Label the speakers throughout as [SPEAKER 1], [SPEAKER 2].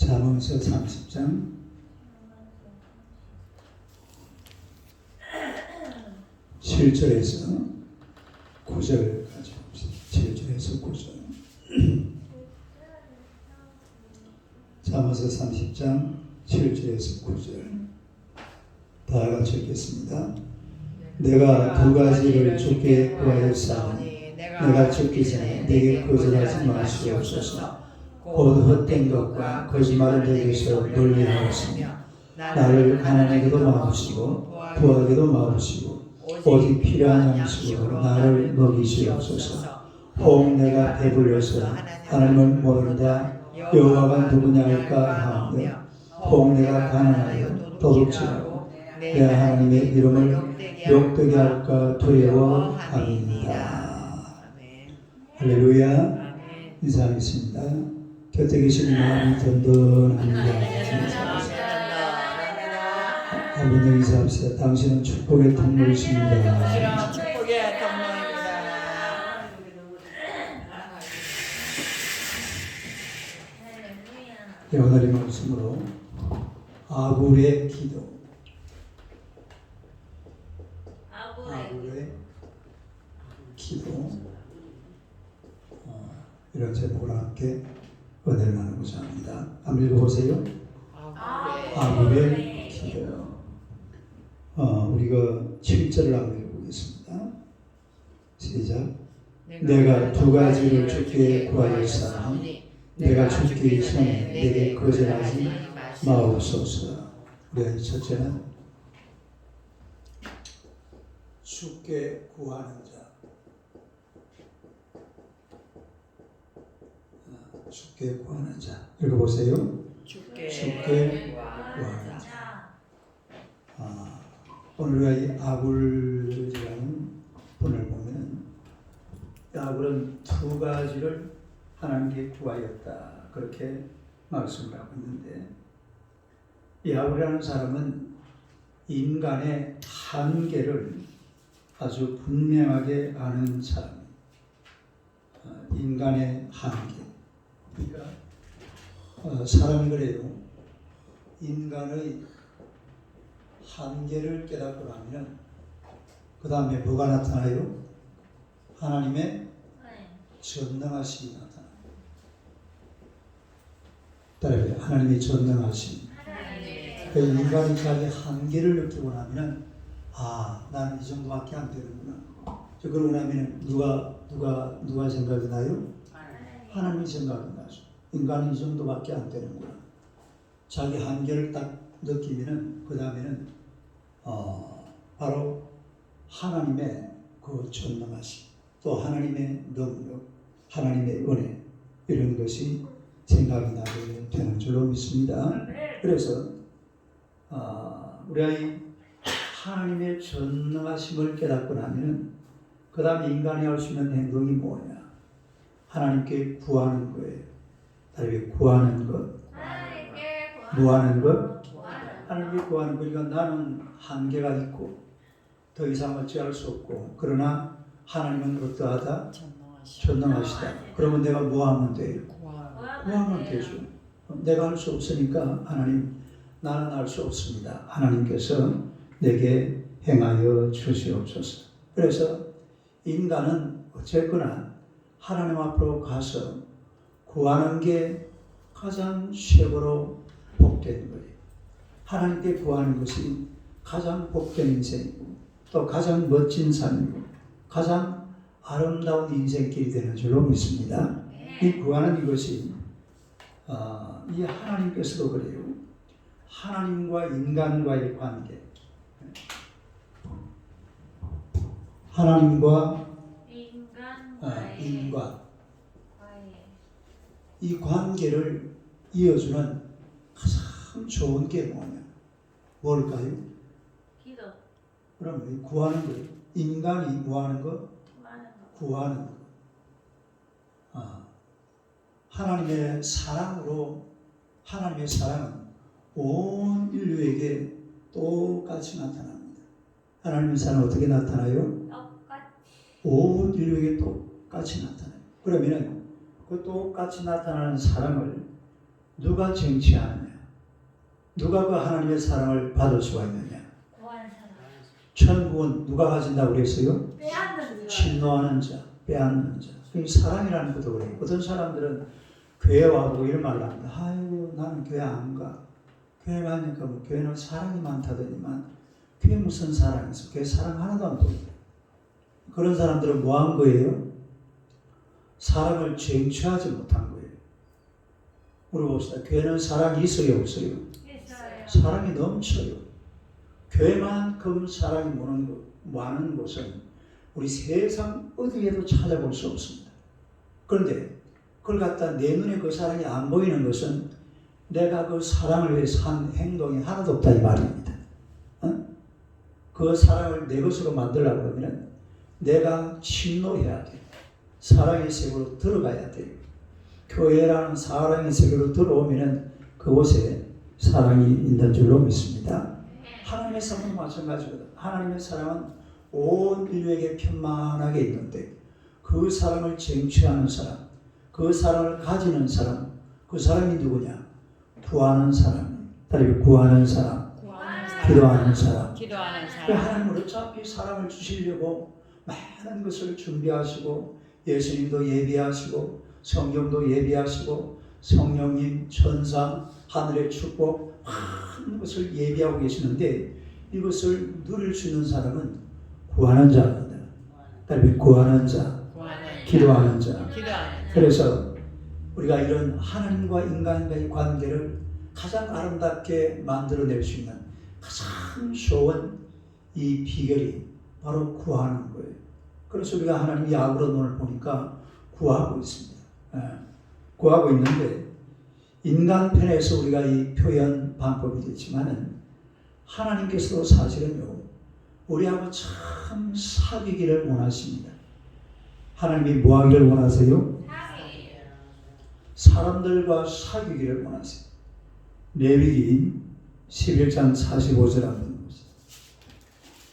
[SPEAKER 1] 잠언서 30장 7절에서 9절까지 봅시다. 7절에서 9절. 잠언서 30장 7절에서 9절. 다 같이 읽겠습니다. 내가 두 가지를 주께 구하였사오니 내가 죽기 전에 내게 거절하지 마시옵소서. 곧 헛된 것과 거짓말을 내게서 멀리하옵시며 나를 가난하게도 마옵시고 부하게도 마옵시고 오직 필요한 양식으로 나를 먹이시옵소서. 혹 내가 배불려서 하나님을 모르다 여호와가 누구냐 할까 하며 혹 내가 가난하여 도둑질하고 내 하나님의 이름을 욕되게 할까 두려워합니다. 할렐루야. 인사하겠습니다. 곁에 계신 마음이 든든합니다. 아버지 인사합시다. 당신은 축복의 통로이십니다.
[SPEAKER 2] 축복의 통로입니다.
[SPEAKER 1] 오늘의 말씀으로 아굴의 기도. 아굴의 기도. 이런 제목으로 함께 은혜를 나누고자 합니다. 한번 읽어보세요. 아굴의 기도. 우리가 7절을 한번 읽어보겠습니다. 시작. 내가 두 가지를 주께 구하였사오니 내가 죽기 전에 내게 거절하지 마옵소서. 우리가 첫째는 주께 구하는 자. 주께 구하는 자. 읽어보세요. 주께 구하는 자. 오늘 우리가 이 아굴이라는 본을 보면 아굴은 두 가지를 하나님께 구하였다. 그렇게 말씀을 하고 있는데 이 아굴이라는 사람은 인간의 한계를 아주 분명하게 아는 사람입니다. 인간의 한계. 그러니까 사람이 그래요. 인간의 한계를 깨닫고 나면 그 다음에 뭐가 나타나요? 하나님의 전능하심이 나타나요. 따라해요. 하나님의 전능하심. 그러니까 인간이 자기 한계를 느끼고 나면 나는 이 정도밖에 안 되는구나. 그러고 나면 누가 생각이 나요? 하나님이 생각이 나죠. 인간은 이 정도밖에 안 되는구나. 자기 한계를 딱 느끼면은 그 다음에는 바로 하나님의 그 전능하심, 또 하나님의 능력, 하나님의 은혜 이런 것이 생각이 나게 되는 줄로 믿습니다. 그래서 우리가 이 하나님의 전능하심을 깨닫고 나면 그 다음에 인간이 할 수 있는 행동이 뭐냐? 하나님께 구하는 거예요. 다르게 구하는 것, 구하는 것, 하나님께 구하는 것. 그러니까 나는 한계가 있고 더 이상 어찌할 수 없고 그러나 하나님은 어떠하다? 전능하시다. 그러면 내가 뭐 하면 돼요? 구하면 되죠. 내가 할 수 없으니까 하나님, 나는 할 수 없습니다. 하나님께서 내게 행하여 주시옵소서. 그래서 인간은 어쨌거나 하나님 앞으로 가서 구하는 게 가장 최고로 복된 거예요. 하나님께 구하는 것이 가장 복된 인생이고 또 가장 멋진 삶이고 가장 아름다운 인생길이 되는 줄로 믿습니다. 이 구하는 이것이 이 하나님께서도 그래요. 하나님과 인간과의 관계, 하나님과 인간, 이 관계를 이어주는 가장 좋은 게 뭐냐? 뭘까요?
[SPEAKER 3] 기도.
[SPEAKER 1] 그럼 구하는 거예요. 인간이 구하는 거? 구하는 거. 하나님의 사랑으로, 하나님의 사랑은 온 인류에게 똑같이 나타납니다. 하나님의 사랑은 어떻게 나타나요? 온 인류에게 똑같이 나타나요. 그러면 그 똑같이 나타나는 사랑을 누가 쟁취하느냐? 누가 그 하나님의 사랑을 받을 수가 있느냐?
[SPEAKER 2] 구하는 사람.
[SPEAKER 1] 천국은 누가 가진다고 그랬어요?
[SPEAKER 2] 빼앗는 자.
[SPEAKER 1] 침노하는 자, 빼앗는 자. 이 사랑이라는 것도 그래요. 어떤 사람들은 교회 와보고 이런 말을 합니다. 아이고 나는 교회 안 가. 교회 가니까 뭐 교회는 사랑이 많다더니만 교회 무슨 사랑이 있어? 교회 사랑 하나도 안 보여. 그런 사람들은 뭐 한 거예요? 사랑을 쟁취하지 못한 거예요. 물어봅시다. 교회는 사랑이 있어요, 없어요?
[SPEAKER 2] 있어요.
[SPEAKER 1] 사랑이 넘쳐요. 교회만큼 사랑이 많은 곳은 우리 세상 어디에도 찾아볼 수 없습니다. 그런데 그걸 갖다 내 눈에 그 사랑이 안 보이는 것은 내가 그 사랑을 위해서 한 행동이 하나도 없다 이 말입니다. 그 사랑을 내 것으로 만들려고 하면 내가 침노해야 돼요. 사랑의 세계로 들어가야 돼요. 교회라는 사랑의 세계로 들어오면 그곳에 사랑이 있는 줄로 믿습니다. 하나님의 사랑은 마찬가지거든. 하나님의 사랑은 온 인류에게 편만하게 있는데 그 사랑을 쟁취하는 사람, 그 사랑을 가지는 사람, 그 사람이 누구냐? 구하는 사람, 다시 구하는 사람, 기도하는 사람.
[SPEAKER 2] 기도하는 사람.
[SPEAKER 1] 하나님은 어차피 사랑을 주시려고 많은 것을 준비하시고 예수님도 예비하시고 성경도 예비하시고 성령님, 천사, 하늘의 축복 많은 것을 예비하고 계시는데 이것을 누릴 수 있는 사람은 구하는 자입니다. 다시 구하는 자, 기도하는 자. 그래서 우리가 이런 하나님과 인간과의 관계를 가장 아름답게 만들어낼 수 있는 가장 좋은 이 비결이 바로 구하는 거예요. 그래서 우리가 하나님 야고보서를 보니까 구하고 있습니다. 구하고 있는데 인간 편에서 우리가 이 표현 방법이 됐지만은 하나님께서도 사실은요 우리하고 참 사귀기를 원하십니다. 하나님이 뭐 하기를 원하세요? 사람들과 사귀기를 원하세요. 레위기 11장 45절 한번 보세요.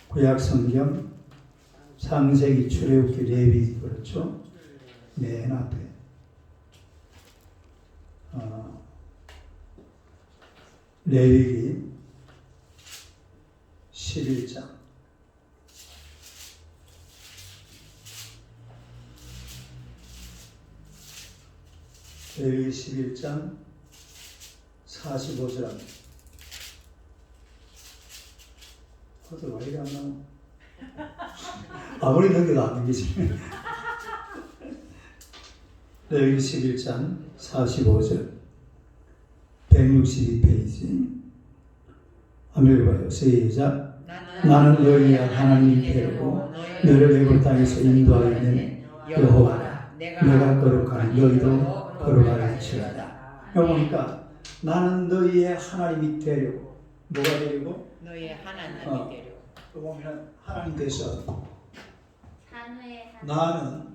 [SPEAKER 1] 구약 성경 창세기 출애굽기 레위기 그렇죠? 맨 앞에 레위기 11장 레위기 11장 45절 합니다. 그것도 왜 이리 안 나와? 아무리 넘겨도 안 넘기지. 레위기 11장 45절 162페이지 한번 읽어봐요. 시작. 나는 너희의 하나님이 되고 너희를 애굽 땅에서 인도하여낸 여호와라. 내가 거룩하니 너희도 거룩할지어다. 여기 보니까 나는 너희의 하나님이 되려고 뭐가 되려고?
[SPEAKER 2] 너희의 하나님이 되려고.
[SPEAKER 1] 또 보면 하나님께서
[SPEAKER 2] 하나님의
[SPEAKER 1] 나는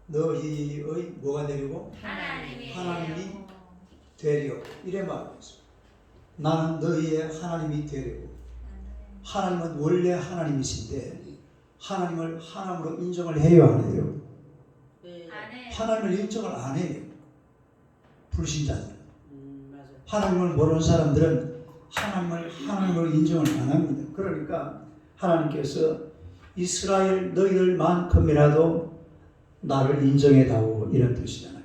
[SPEAKER 1] 너희의 뭐가 되려고?
[SPEAKER 2] 하나님이
[SPEAKER 1] 되려고 이래 말했어요. 나는 너희의 하나님이 되려고. 하나님은 원래 하나님이신데 하나님을 하나님으로 인정을 해요 안 해요? 하나님을 인정을 안 해요. 불신자들. 하나님을 모르는 사람들은 하나님을 하나님으로 인정을 안 합니다. 그러니까 하나님께서 이스라엘 너희들만큼이라도 나를 인정해다오 이런 뜻이잖아요.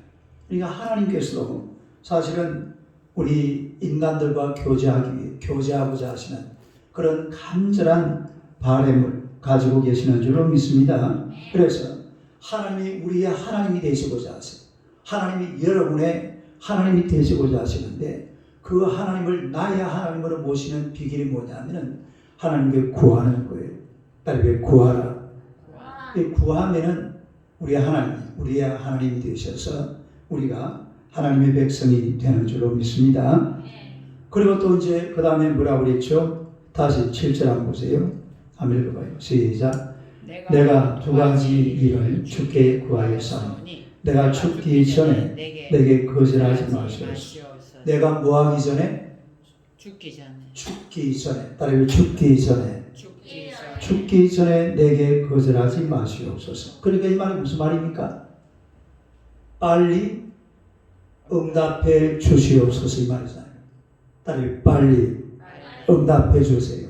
[SPEAKER 1] 그러니까 하나님께서도 사실은 우리 인간들과 교제하고자 하시는 그런 간절한 바람을 가지고 계시는 줄로 믿습니다. 그래서 하나님이 우리의 하나님이 되시고자 하세요. 하나님이 여러분의 하나님이 되시고자 하시는데 그 하나님을 나의 하나님으로 모시는 비결이 뭐냐면은 하나님께 구하는 거예요. 딸에게 구하라. 구하면은 우리의 하나님이 되셔서 우리가 하나님의 백성이 되는 줄로 믿습니다. 그리고 또 이제 그 다음에 뭐라고 그랬죠? 다시 7절 한번 보세요. 한번 읽어봐요. 시작. 내가 두 가지 일을 주께 구하였사오니 내가 죽기 전에 내게 거절하지 마시옵소서. 내가 뭐 하기 전에? 죽기 전에. 따라해 죽기 전에 내게 거절하지 마시옵소서. 그러니까 이 말이 무슨 말입니까? 빨리 응답해 주시옵소서 이 말이잖아요. 딸이 빨리 응답해 주세요.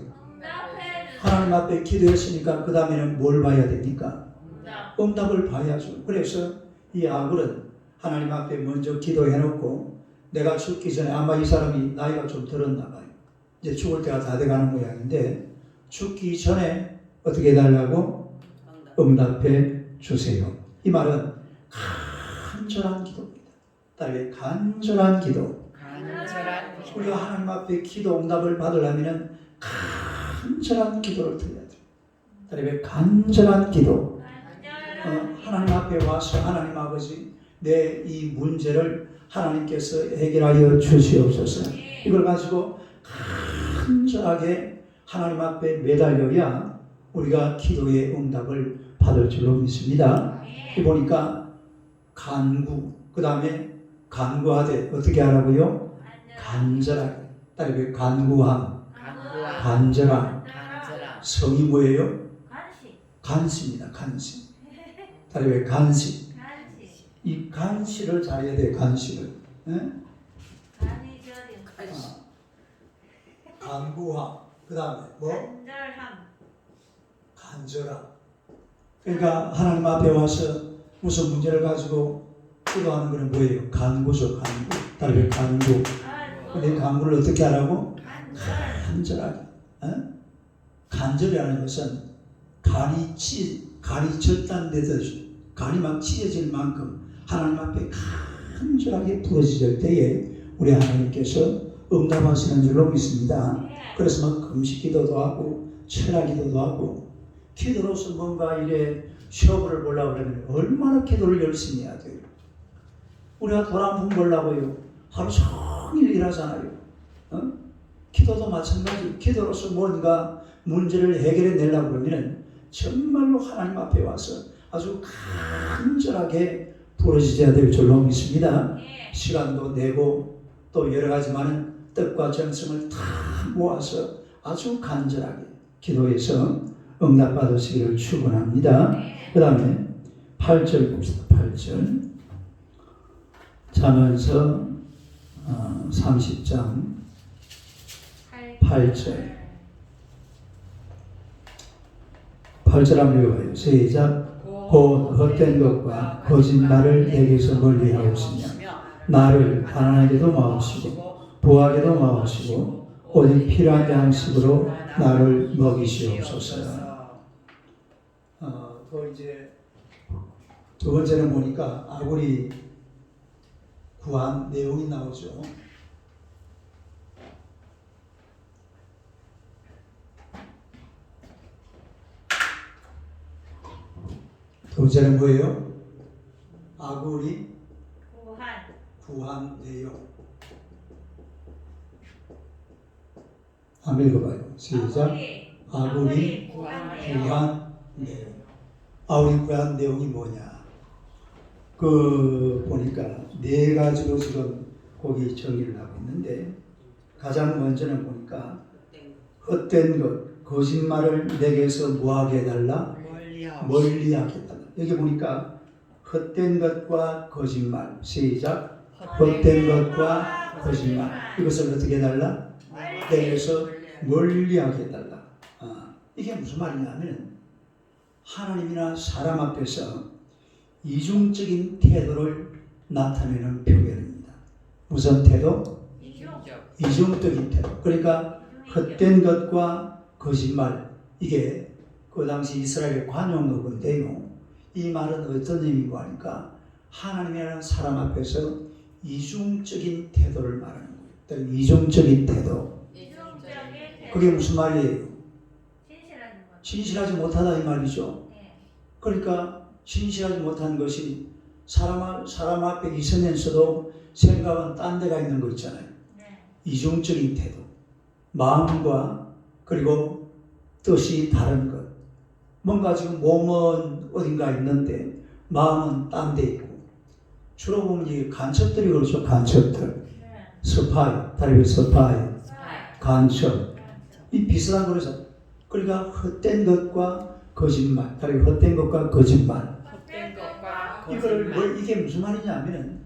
[SPEAKER 1] 하나님 앞에 기도했으니까 그 다음에는 뭘 봐야 됩니까? 응답을 봐야죠. 그래서 이 아굴은 하나님 앞에 먼저 기도해놓고 내가 죽기 전에 아마 이 사람이 나이가 좀 들었나 봐요. 이제 죽을 때가 다 돼가는 모양인데 죽기 전에 어떻게 해달라고? 응답해 주세요. 이 말은 간절한 기도입니다. 딸의 간절한 기도. 우리가 하나님 앞에 기도 응답을 받으려면 간절한 기도를 드려야 돼요. 딸의 간절한 기도. 하나님 앞에 와서 하나님 아버지 내 이 문제를 하나님께서 해결하여 주시옵소서. 이걸 가지고 간절하게 하나님 앞에 매달려야 우리가 기도의 응답을 받을 줄로 믿습니다. 이 보니까 간구, 그 다음에 간구하되 어떻게 하라고요? 간절하게. 딸의 간구함, 간절함. 성이 뭐예요? 간시입니다. 간시. 딸의 간시. 이 간시를 잘해야 돼. 간시를. 간구함. 그 다음에 뭐? 간절함. 그러니까 하나님 앞에 와서 무슨 문제를 가지고 기도하는 것은 뭐예요? 간구죠. 간구. 딸의 간구. 근데 간구를 어떻게 하라고? 간절하게. 간절이라는 것은 간이 젖단 데서 간이 막 찢어질 만큼 하나님 앞에 간절하게 부어질 때에 우리 하나님께서 응답하시는 줄로 믿습니다. 그래서 막 금식 기도도 하고 철학 기도도 하고 기도로서 뭔가 이래 시험을 보려고 그러면 얼마나 기도를 열심히 해야 돼요. 우리가 돈 한 푼 벌려고요. 하루 종일 일하잖아요. 기도도 마찬가지. 기도로서 뭔가 문제를 해결해 내려고 그러면 정말로 하나님 앞에 와서 아주 간절하게 부러지셔야 될 줄로 믿습니다. 시간도 내고 또 여러 가지 많은 뜻과 정성을 다 모아서 아주 간절하게 기도해서 응답받으시기를 축원합니다. 그 다음에 8절 봅시다. 8절 잠언서 30장 8절 8절 한번 읽어봐요. 시작. 곧 헛된 것과 거짓말을 내게서 멀리하옵시며 나를 가난하게도 마옵시고 부하게도 마옵시고 오직 필요한 양식으로 나를 먹이시옵소서. 또 이제 두 번째는 보니까 아굴이 구한 내용이 나오죠. 두 번째는 뭐예요? 아굴이 구한 내용. 한번 읽어봐요. 시작. 아굴이 구한 내용. 아굴이 구한 내용이 뭐냐? 보니까 네 가지로 지금 거기 정의를 하고 있는데 가장 먼저는 보니까 헛된 것, 거짓말을 내게서 뭐하게 해달라? 멀리하게 해달라. 여기 보니까 헛된 것과 거짓말. 시작. 헛된 것과 거짓말. 이것을 어떻게 해달라? 내게서 멀리하게 해달라. 이게 무슨 말이냐면 하나님이나 사람 앞에서 이중적인 태도를 나타내는 표현입니다. 무슨 태도? 이중적인 태도. 그러니까 헛된 것과 거짓말. 이게 그 당시 이스라엘의 관용어인데요. 이 말은 어떤 의미고 하니까 하나님이라는 사람 앞에서 이중적인 태도를 말하는 거예요. 이중적인 태도. 그게 무슨 말이에요? 진실하지 못하다 이 말이죠. 그러니까 진실하지 못한 것이 사람 앞에 있으면서도 생각은 딴 데가 있는 거 있잖아요. 이중적인 태도. 마음과 그리고 뜻이 다른 것. 뭔가 지금 몸은 어딘가 있는데 마음은 딴 데 있고. 주로 보면 이 간첩들이 그렇죠. 간첩들. 스파이, 다른 스파이, 간첩. 이 비슷한 거라서. 그러니까 헛된 것과 거짓말. 다른 헛된 것과 거짓말. 이게 무슨 말이냐면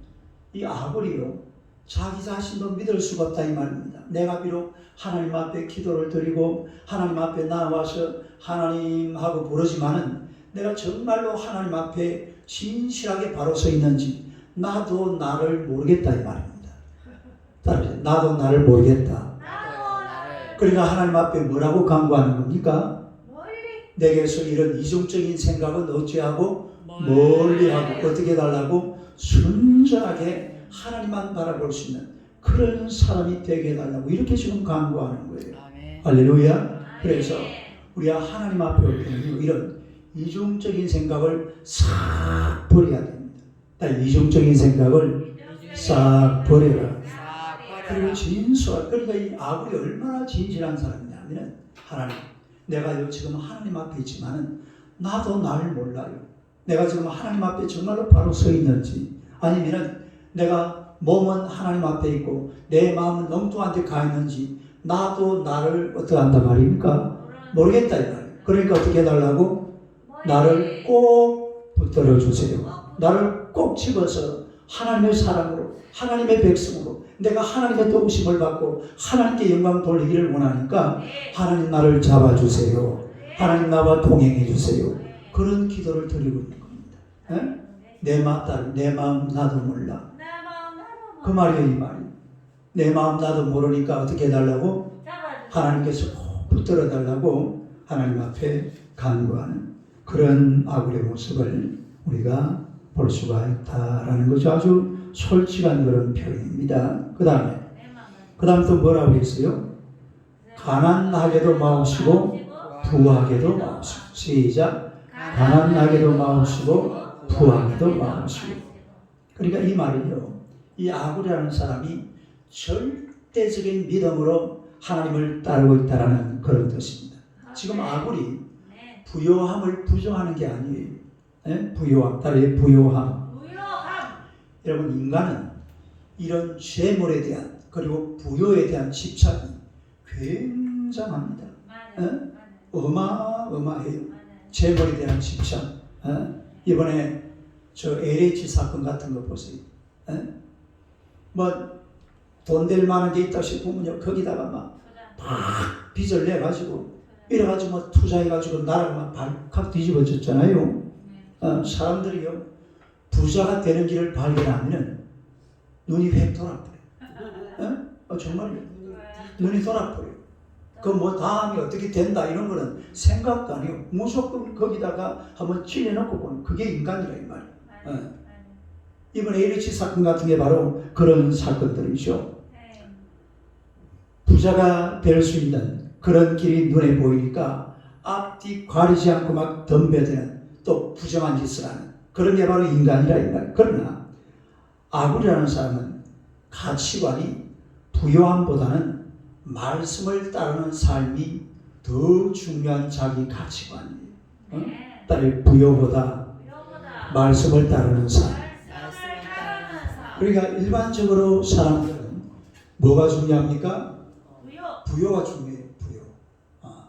[SPEAKER 1] 이 아굴이요, 자기 자신도 믿을 수가 없다 이 말입니다. 내가 비록 하나님 앞에 기도를 드리고 하나님 앞에 나와서 하나님하고 부르지만은 내가 정말로 하나님 앞에 진실하게 바로 서 있는지 나도 나를 모르겠다 이 말입니다. 따라서 나도 나를 모르겠다. 그러니까 하나님 앞에 뭐라고 간구하는 겁니까? 내게서 이런 이중적인 생각은 어찌하고 멀리하고 어떻게 해달라고 순전하게 하나님만 바라볼 수 있는 그런 사람이 되게 해달라고 이렇게 지금 간구하는 거예요.
[SPEAKER 2] 아멘.
[SPEAKER 1] 할렐루야. 그래서 우리가 하나님 앞에 올 때는 이런 이중적인 생각을 싹 버려야 됩니다. 이중적인 생각을 싹 버려라.
[SPEAKER 2] 싹
[SPEAKER 1] 그리고
[SPEAKER 2] 버려라.
[SPEAKER 1] 진수한, 그러니까 이 아굴이 얼마나 진실한 사람이냐면, 하나님, 내가 지금 하나님 앞에 있지만은 나도 나를 몰라요. 내가 지금 하나님 앞에 정말로 바로 서 있는지, 아니면은 내가 몸은 하나님 앞에 있고 내 마음은 엉뚱한 데 가 있는지 나도 나를 어떻게 한단 말입니까? 모르겠다 이 말이에요. 그러니까 어떻게 해달라고? 나를 꼭 붙들어 주세요. 나를 꼭 집어서 하나님의 사랑으로, 하나님의 백성으로 내가 하나님의 도우심을 받고 하나님께 영광 돌리기를 원하니까 하나님 나를 잡아주세요. 하나님 나와 동행해 주세요. 그런 기도를 드리고 있는 겁니다. 에? 내 마음 나도 몰라. 그 말이에요, 이 말이. 내 마음 나도 모르니까 어떻게 해달라고? 하나님께서 꼭 붙들어 달라고 하나님 앞에 간구하는 그런 아굴의 모습을 우리가 볼 수가 있다라는 거죠. 아주 솔직한 그런 표현입니다. 그 다음에 또 뭐라고 했어요? 가난하게도 마옵시고 부하게도 마옵시고. 시작. 가난하게도 마옵시고 부하게도 마옵시고. 그러니까 이 말은요, 이 아굴이라는 사람이 절대적인 믿음으로 하나님을 따르고 있다라는 그런 뜻입니다. 지금 아굴이 부요함을 부정하는 게 아니에요. 네? 부요함, 따라해 부요함. 여러분, 인간은 이런 재물에 대한 그리고 부요에 대한 집착이 굉장합니다. 어마어마해요. 재물에 대한 집착. 이번에 저 LH 사건 같은 거 보세요. 뭐 돈 될 만한 게 있다 싶으면 거기다가 막 빚을 내가지고 이래가지고 뭐 투자해가지고 나라가 막 발칵 뒤집어졌잖아요. 사람들이요, 부자가 되는 길을 발견하면은 눈이 획 돌아버려요. 정말요. 눈이 돌아버려요. 그 뭐 다음이 어떻게 된다 이런 거는 생각도 안 해요. 무조건 거기다가 한번 찔러놓고 보는 그게 인간이라 이 말이에요. 이번 LH 사건 같은 게 바로 그런 사건들이죠. 부자가 될 수 있는 그런 길이 눈에 보이니까 앞뒤 가리지 않고 막 덤벼드는 또 부정한 짓을 하는 그런 게 바로 인간이라 이 말이에요. 그러나 아굴이라는 사람은 가치관이 부요함보다는 말씀을 따르는 삶이 더 중요한 자기 가치관이에요. 따라해 부요보다 말씀을 따르는 삶. 그러니까 일반적으로 사람들은 뭐가 중요합니까? 부요가 중요해요. 부요.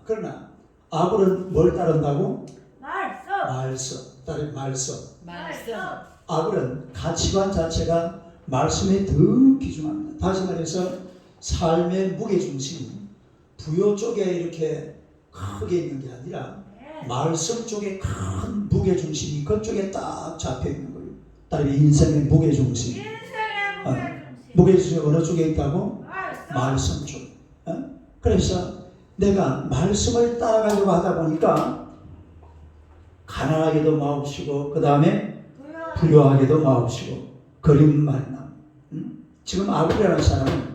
[SPEAKER 1] 그러나 아굴은 뭘 따른다고? 말씀. 따라해 말씀. 아굴은 가치관 자체가 말씀에 더 귀중합니다. 다시 말해서 삶의 무게중심이 부요 쪽에 이렇게 크게 있는 게 아니라 말씀 쪽에 큰 무게중심이 그쪽에 딱 잡혀 있는 거예요. 따라해 인생의 무게중심. 무게중심이 어느 쪽에 있다고? 말씀 쪽. 그래서 내가 말씀을 따라가려고 하다 보니까 가난하게도 마옵시고 그 다음에 부유하게도 마옵시고 그림 만남. 지금 아굴이라는 사람은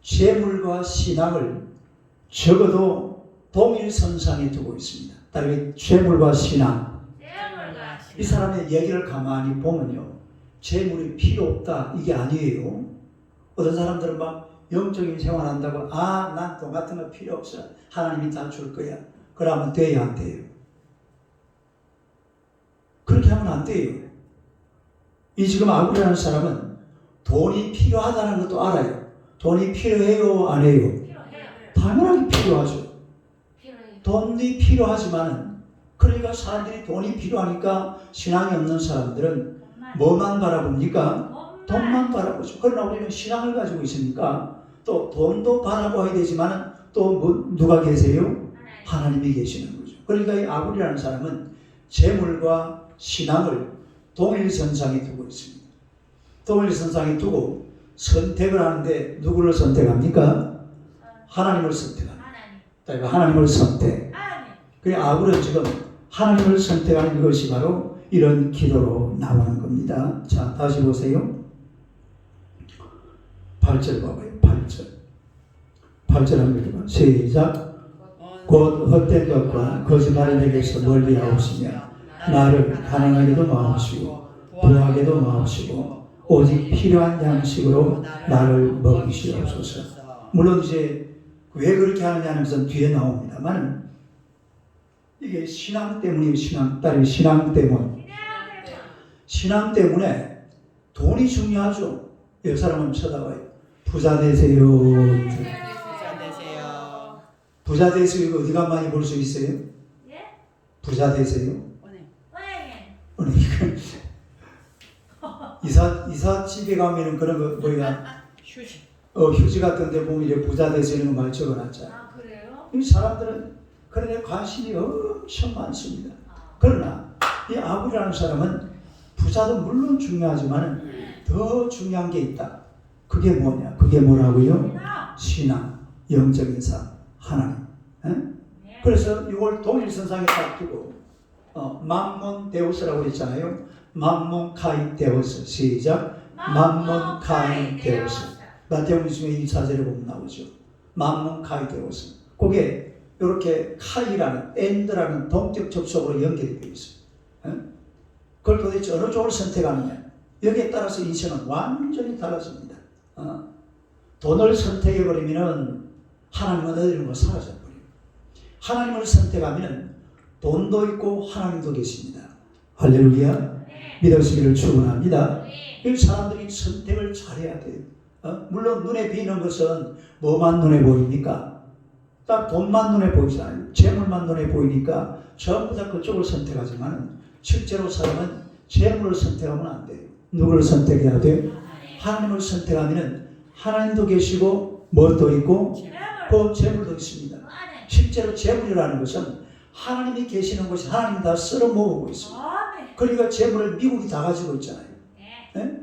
[SPEAKER 1] 재물과 신앙을 적어도 동일선상에 두고 있습니다. 따라해 재물과 신앙. 이 사람의 얘기를 가만히 보면요, 재물이 필요 없다 이게 아니에요. 어떤 사람들은 막 영적인 생활한다고 난 돈 같은 거 필요 없어, 하나님이 다 줄 거야, 그러면 돼야 안 돼요? 그렇게 하면 안 돼요. 이 지금 아굴이라는 사람은 돈이 필요하다는 것도 알아요. 돈이 필요해요, 안 해요? 당연하게 필요하죠. 돈이 필요하지만, 그러니까 사람들이 돈이 필요하니까 신앙이 없는 사람들은 뭐만 바라봅니까? 돈만 바라보죠. 그러나 우리는 신앙을 가지고 있으니까 또 돈도 바라봐야 되지만 또 누가 계세요? 하나님이 계시는 거죠. 그러니까 이 아굴이라는 사람은 재물과 신앙을 동일선상에 두고 있습니다. 동일선상에 두고 선택을 하는데 누구를 선택합니까? 하나님을 선택합니다. 그러니까 하나님을 선택. 그래 아굴은 지금 하나님을 선택하는 것이 바로 이런 기도로 나오는 겁니다. 자, 다시 보세요. 8절 봐봐요. 8절. 8절 한번 읽어봐. 시작. 곧 헛된 것과 거짓말을 내게서 멀리 하옵시며 나를 가난하게도 마옵시고 부하게도 마옵시고 오직 필요한 양식으로 나를 먹이시옵소서. 물론 이제 왜 그렇게 하느냐는 것은 뒤에 나옵니다만 이게 신앙 때문이에요. 신앙 때문. 신앙 때문에 돈이 중요하죠. 이 사람은 쳐다봐요. 부자 되세요. 부자 되세요. 이거 어디가 많이 볼 수 있어요? 부자 되세요. 이사 집에 가면은 그런 거 뭐야? 휴지 같은 데 보면 이제 부자 되시는 거 많이 적어놨잖아요.
[SPEAKER 2] 그래요?
[SPEAKER 1] 이 사람들은 그런 데 관심이 엄청 많습니다. 그러나 이 아굴이라는 사람은 부자도 물론 중요하지만 더 중요한 게 있다. 그게 뭐냐? 그게 뭐라고요? 신앙, 영적인 삶, 하나님. 그래서 이걸 동일선상에 딱 두고 만몬 데우스라고 그랬잖아요. 만몬 카이 데우스. 시작. 만몬 카이 데우스. 마태복음 중에 2차절에 보면 나오죠. 만몬 카이 데우스. 그게 이렇게 카이라는 엔드라는 동격 접속으로 연결이 되어 있어요. 그걸 도대체 어느 쪽을 선택하느냐. 여기에 따라서 인생은 완전히 달라집니다. 돈을 선택해버리면 하나님은 어디로 사라져버려요. 하나님을 선택하면 돈도 있고 하나님도 계십니다. 할렐루야. 믿으시기를 축원합니다. 이 사람들이 선택을 잘해야 돼요. 물론 눈에 비는 것은 뭐만 눈에 보입니까? 딱 돈만 눈에 보이잖아요. 재물만 눈에 보이니까 전부 다 그쪽을 선택하지만 실제로 사람은 재물을 선택하면 안 돼요. 누구를 선택해야 돼요? 하나님을 선택하면 하나님도 계시고 무엇도 있고 그 재물도 있습니다. 실제로 재물이라는 것은 하나님이 계시는 것이 하나님이 다 쓸어 모으고 있습니다. 그러니까 재물을 미국이 다 가지고 있잖아요. 네?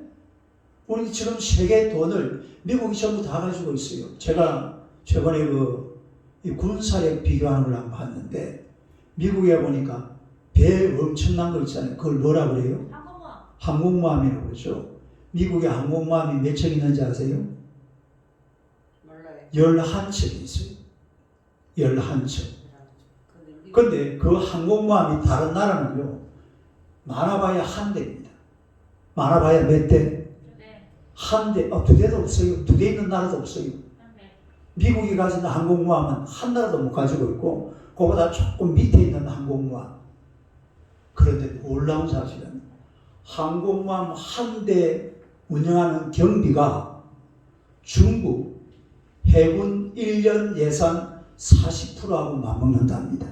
[SPEAKER 1] 우리 지금 세계 돈을 미국이 전부 다 가지고 있어요. 제가 최근에 이 군사력 비교하는 걸 한번 봤는데 미국에 보니까 배 엄청난 거 있잖아요. 그걸 뭐라 그래요? 항공모함이라고 그러죠. 미국에 항공모함이 몇 척 있는지 아세요? 몰라요. 11척이 있어요. 11척. 근데 그 항공모함이 다른 나라는요. 많아봐야 한 대입니다. 많아봐야 몇 대? 한 대. 두 대도 없어요. 두 대 있는 나라도 없어요. 미국이 가진 항공모함은 한 나라도 못 가지고 있고 그보다 조금 밑에 있는 항공모함. 그런데 놀라운 사실은 항공모함 한 대 운영하는 경비가 중국 해군 1년 예산 40%하고 맞먹는답니다.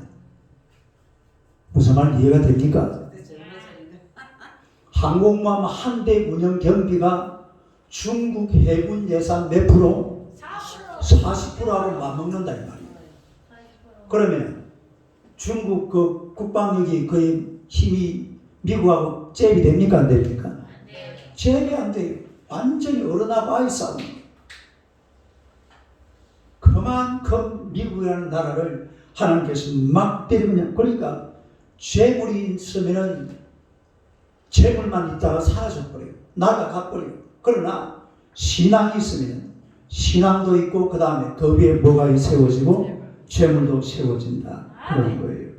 [SPEAKER 1] 무슨 말 이해가 됩니까? 항공모함 한 대 운영 경비가 중국 해군 예산 몇 프로? 40%하고 맞먹는다 이 말이에요. 그러면 중국 그 국방력이 거의 힘이 미국하고 잽이 됩니까 안 됩니까? 잽이 안 돼요. 완전히 어른하고 아이 싸움. 그만큼 미국이라는 나라를 하나님께서 막 때리느냐. 그러니까 재물이 있으면은 재물만 있다가 사라져버려요. 나라가 가버려요. 그러나 신앙이 있으면 신앙도 있고 그 다음에 그 위에 뭐가 세워지고 재물도 세워진다. 그런 거예요.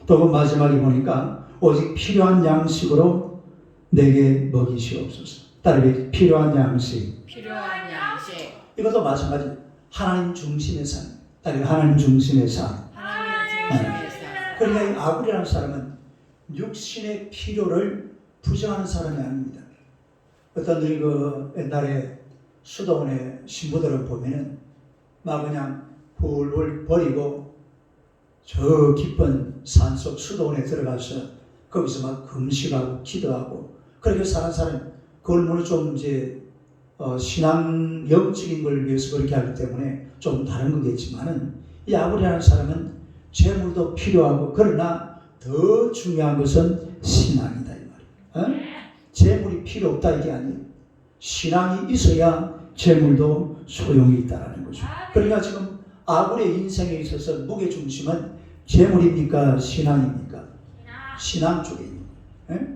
[SPEAKER 1] 또 그 마지막에 보니까 오직 필요한 양식으로 내게 먹이시옵소서. 따르게 필요한 양식.
[SPEAKER 2] 필요한 양식.
[SPEAKER 1] 이것도 마찬가지. 하나님 중심의 삶. 따르게 하나님 중심의 삶. 그러니까 이 아굴이라는 사람은 육신의 필요를 부정하는 사람이 아닙니다. 어떤 분이 그 옛날에 수도원의 신부들을 보면은 막 그냥 훌훌 버리고 저 깊은 산속 수도원에 들어가서 거기서 막 금식하고 기도하고 그렇게 사는 사람이 그걸 물론 좀 이제 신앙 영적인 걸 위해서 그렇게 하기 때문에 좀 다른 거겠지만은 이 아브라함이라는 사람은 재물도 필요하고 그러나 더 중요한 것은 신앙이다 이 말이에요. 재물이 필요 없다 이게 아니에요. 신앙이 있어야 재물도 소용이 있다라는 거죠. 그러니까 지금 아굴의 인생에 있어서 무게중심은 재물입니까? 신앙입니까? 신앙 쪽에 있는 거예요.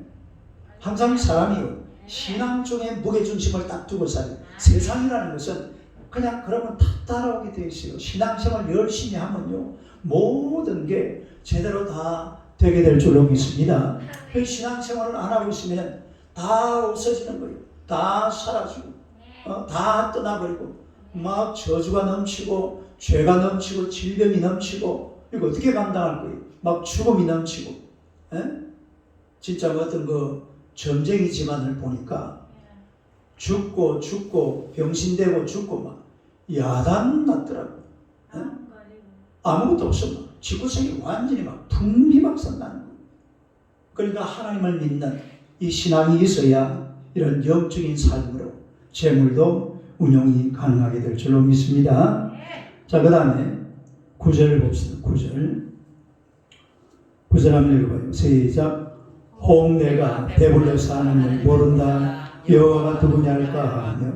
[SPEAKER 1] 항상 사람이요 신앙 쪽에 무게중심을 딱 두고 살아요. 세상이라는 것은 그냥 그러면 다 따라오게 돼 있어요. 신앙생활 열심히 하면요 모든 게 제대로 다 되게 될 줄로 믿습니다. 그 신앙생활을 안 하고 있으면 다 없어지는 거예요. 다 사라지고 다 떠나버리고 막 저주가 넘치고 죄가 넘치고 질병이 넘치고 이거 어떻게 감당할 거예요? 막 죽음이 넘치고 진짜 어떤 그 점쟁이 집안을 보니까 죽고 병신되고 죽고 막 야단 났더라고. 아무것도 없어 막 지구상이 완전히 막 풍비박산 나는 거예요. 그러니까 하나님을 믿는 이 신앙이 있어야 이런 영적인 삶으로 재물도 운용이 가능하게 될 줄로 믿습니다. 자, 그 다음에 9절 봅시다. 9절 한번 읽어봐요. 시작. 혹 내가 배불러서 하는 일 모른다. 여호와가 누구냐 할까 하며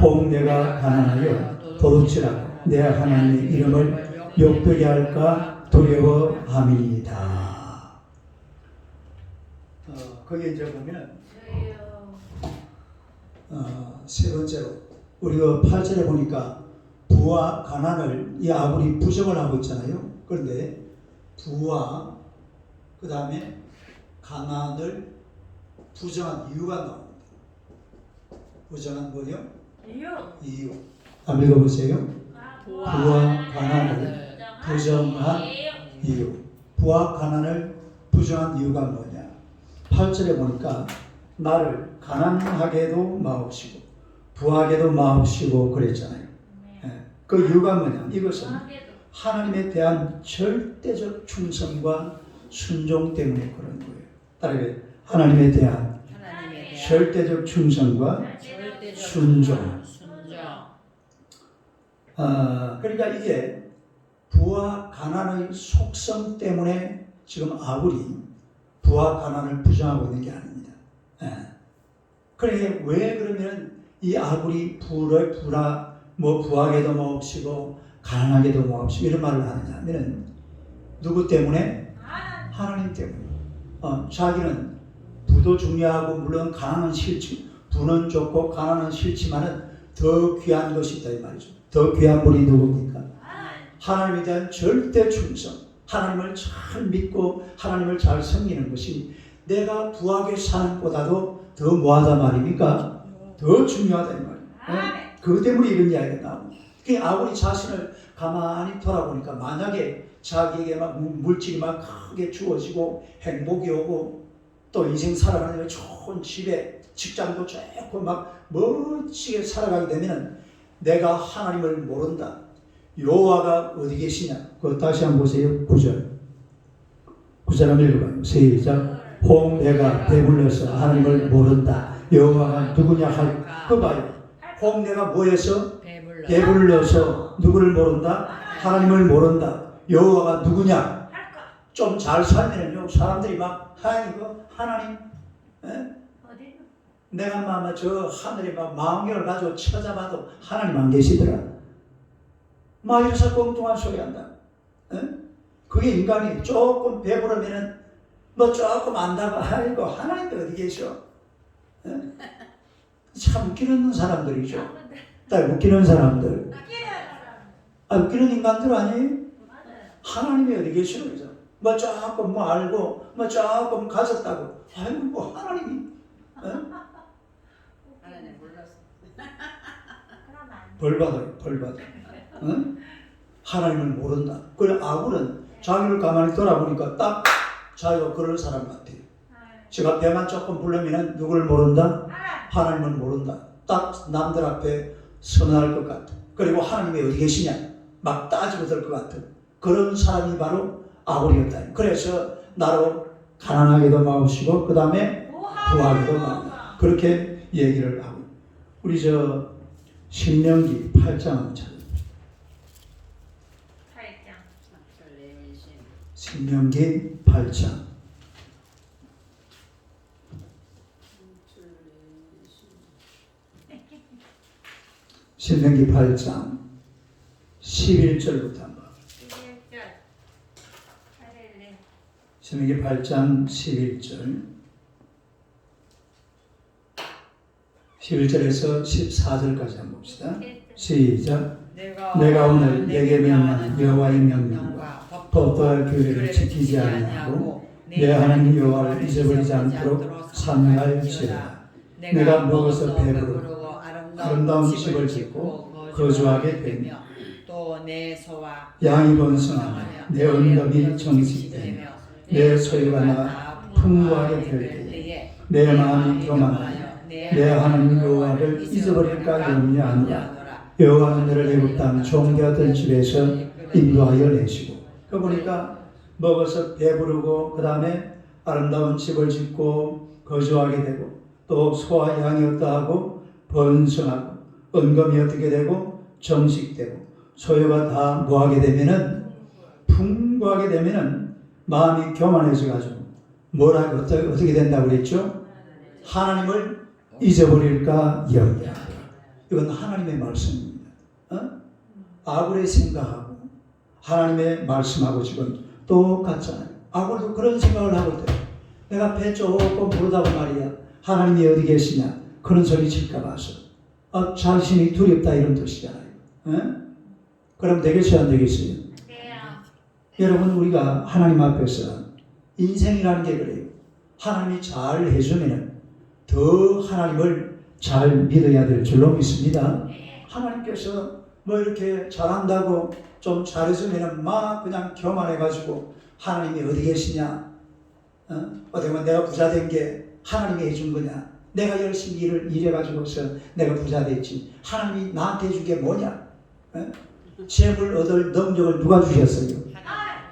[SPEAKER 1] 혹 내가 가난하여 도둑질하고 내 하나님의 이름을 욕되게 할까 두려워함이니이다. 거기에 이제 보면 세 번째로 우리가 8절에 보니까 부와 가난을 이 아브이 부정을 하고 있잖아요. 그런데 부와 그 다음에 가난을 부정한 이유가 나옵니다. 부정한 뭐요? 이유. 한번 읽어보세요. 부와 가난을 부정한 이유. 부와 가난을 부정한 이유가 뭐냐? 8절에 보니까 나를 가난하게도 마옵시고 부하게도 마옵시고 그랬잖아요. 그 이유가 뭐냐? 이것은 하나님에 대한 절대적 충성과 순종 때문에 그런 거예요. 따라서 하나님에 대한 절대적 충성과 순종. 그러니까 이게 부와 가난의 속성 때문에 지금 아굴이 부와 가난을 부정하고 있는 게 아닙니다. 그러니까 왜 그러면 이 아굴이 부하게도 마옵시고 가난하게도 마옵시고 이런 말을 하느냐 하면 누구 때문에? 하나님 때문에. 자기는 부도 중요하고 물론 가난은 싫지, 부는 좋고 가난은 싫지만은 더 귀한 것이 있다 이 말이죠. 더 귀한 분이 누굽니까? 하나님에 대한 절대 충성, 하나님을 잘 믿고 하나님을 잘 섬기는 것이 내가 부하게 사는 것보다도 더 뭐하다 말입니까? 더 중요하다 이 말이에요. 그것 때문에 이런 이야기가 나옵니다. 그 아버지 자신을 가만히 돌아보니까 만약에 자기에게 막 물질이 막 크게 주어지고 행복이 오고 또 인생 살아가는 좋은 집에 직장도 좋고 막 멋지게 살아가게 되면 내가 하나님을 모른다. 여호와가 어디 계시냐? 그거 다시 한번 보세요. 9절 한번 읽어봐요. 시작. 혹 내가 배불러서 하나님을 모른다. 여호와가 누구냐 할 거 봐요. 혹 내가 뭐해서? 배불러서 누구를 모른다? 하나님을 모른다. 여호와가 누구냐? 좀 잘 살면요 사람들이 막 하나님 내가 막 저 하늘에 막 망원경을 가지고 찾아봐도 하나님 안 계시더라. 막 이래서 엉뚱한 소리 한다. 그게 인간이 조금 배부르면은 뭐 조금 안다고 아이고 하나님도 어디 계셔? 참 웃기는 사람들이죠. 딱 웃기는 사람들. 웃기는 인간들 아니에요? 하나님이 어디 계시노? 그래서 뭐 조금 뭐 알고 뭐 조금 가졌다고 아이고 뭐 하나님이
[SPEAKER 2] 하나님 몰랐어.
[SPEAKER 1] 벌 받아. 하나님을 모른다. 그래 아굴은 자기를 가만히 돌아보니까 딱 자기가 그럴 사람 같아요. 제가 배만 조금 부르면 누구를 모른다? 하나님을 모른다. 딱 남들 앞에 선언할 것 같아. 그리고 하나님이 어디 계시냐? 막 따지고 들 것 같은 그런 사람이 바로 아굴이었다. 그래서 나로 가난하게도 마우시고 그 다음에 부하게도 마우시고 그렇게 얘기를 하고 우리 저 신명기 8장 한번 찾아봅시다.
[SPEAKER 2] 8장.
[SPEAKER 1] 신명기 8장 신명기 8장 11절부터 한번
[SPEAKER 2] 11절. 할렐루야.
[SPEAKER 1] 신명기 8장 11절 11절에서 14절까지 한번 봅시다. 시작. 내가 오늘 내게 명하는 여호와의 명령과 법도와 규례를 지키지 아니하고 내 하나님 여호와를 잊어버리지 않도록 삼행할지라. 내가 먹어서 배부르고 아름다운 집을 짓고 거주하게 되며
[SPEAKER 2] 또 내 소와
[SPEAKER 1] 양이 번성하며 내 언덕이 정식되며 내 소유가 나 풍부하게 될 때에 내 마음이 교만하여 내 하나님 여호와를 잊어버릴까 염려하노라. 여호와는 너를 애굽 땅 종되었던 집에서 인도하여 내시고. 그 보니까 먹어서 배부르고 그 다음에 아름다운 집을 짓고 거주하게 되고 또 소와 양이 어떠하고 번성하고 은검이 어떻게 되고 정식되고 소유가 다 뭐하게 되면은 풍부하게 되면은 마음이 교만해져 가지고 뭐라고 어떻게 된다고 그랬죠? 하나님을 잊어버릴까 염려하라. 이건 하나님의 말씀입니다. 아굴의 생각하고 하나님의 말씀하고 지금 똑같잖아요. 아굴도 그런 생각을 하고 있대요. 내가 배 조금 부르다고 말이야. 하나님이 어디 계시냐? 그런 소리 칠까 봐서. 자신이 두렵다 이런 뜻이잖아요. 그럼 되겠어요? 안 되겠어요? 여러분 우리가 하나님 앞에서 인생이라는 게 그래요. 하나님이 잘 해주면 더 하나님을 잘 믿어야 될 줄로 믿습니다. 하나님께서 뭐 이렇게 잘한다고 좀 잘해주면 막 그냥 교만해가지고 하나님이 어디 계시냐? 어디 보면 내가 부자 된 게 하나님이 해준 거냐? 내가 열심히 일해가지고서 내가 부자 됐지. 하나님이 나한테 해준 게 뭐냐? 재물 얻을 능력을 누가 주셨어요?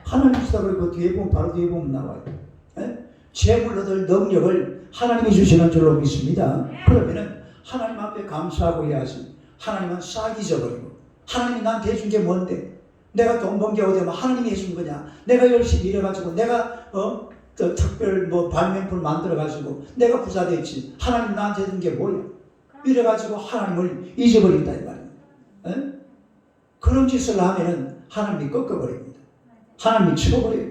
[SPEAKER 1] 하나님 주다 그러고 뒤에 보면 바로 뒤에 보면 나와요. 재물 얻을 능력을 하나님이 주시는 줄로 믿습니다. 그러면은 하나님 앞에 감사하고 해야지. 하나님은 싹 잊어버리고 하나님이 나한테 해준 게 뭔데? 내가 돈 번 게 어디 면 하나님이 해준 거냐? 내가 열심히 일해가지고 내가 특별 발명품을 만들어가지고 내가 부자 됐지. 하나님 나한테 해준 게 뭐야? 이래가지고 하나님을 잊어버린다 이 말이에요. 그런 짓을 하면은 하나님이 꺾어버립니다. 하나님이 치워버려요.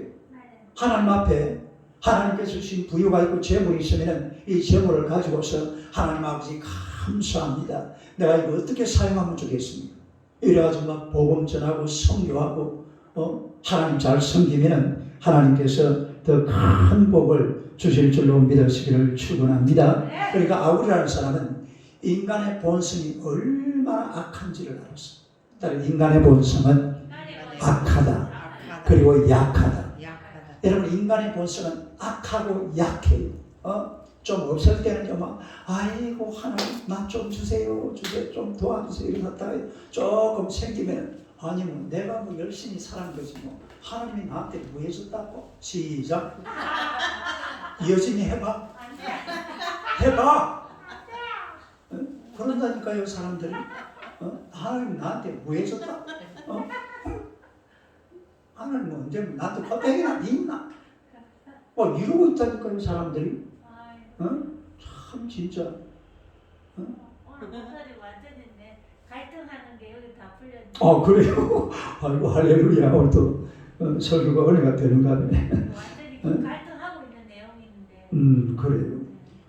[SPEAKER 1] 하나님 앞에 하나님께서 주신 부유가 있고 재물이 있으면은 이 재물을 가지고서 하나님 아버지 감사합니다. 내가 이거 어떻게 사용하면 좋겠습니까? 이래가지고 막 복음 전하고 선교하고 하나님 잘 섬기면은 하나님께서 더 큰 복을 주실 줄로 믿으시기를 축원합니다. 그러니까 아굴이라는 사람은 인간의 본성이 얼마나 악한지를 알았어. 따라서 인간의 본성은 악하다. 그리고 약하다. 여러분 인간의 본성은 악하고 약해요. 좀 없을 때는 막 아이고 하나님 나 좀 주세요. 좀 도와주세요. 이러다가 조금 생기면 아니 뭐 내가 뭐 열심히 살한 거지 뭐 하나님이 나한테 뭐 해줬다고. 시작. 여진이 해봐. 해봐. 그런다니까요 사람들이. 하나님 나한테 뭐 해줬다. 하나님 언제 나한테 헛되기나 있나? 이러고 있다니까요 사람들이. 참 진짜.
[SPEAKER 2] 오늘 목소리 완전히 갈등하는 게 여기 다 풀렸네.
[SPEAKER 1] 그래요? 아이고 할렐루야. 오늘 또 설교가 은혜가 되는가 보네.
[SPEAKER 2] 완전히 갈등하고 있는 내용인데.
[SPEAKER 1] 그래요.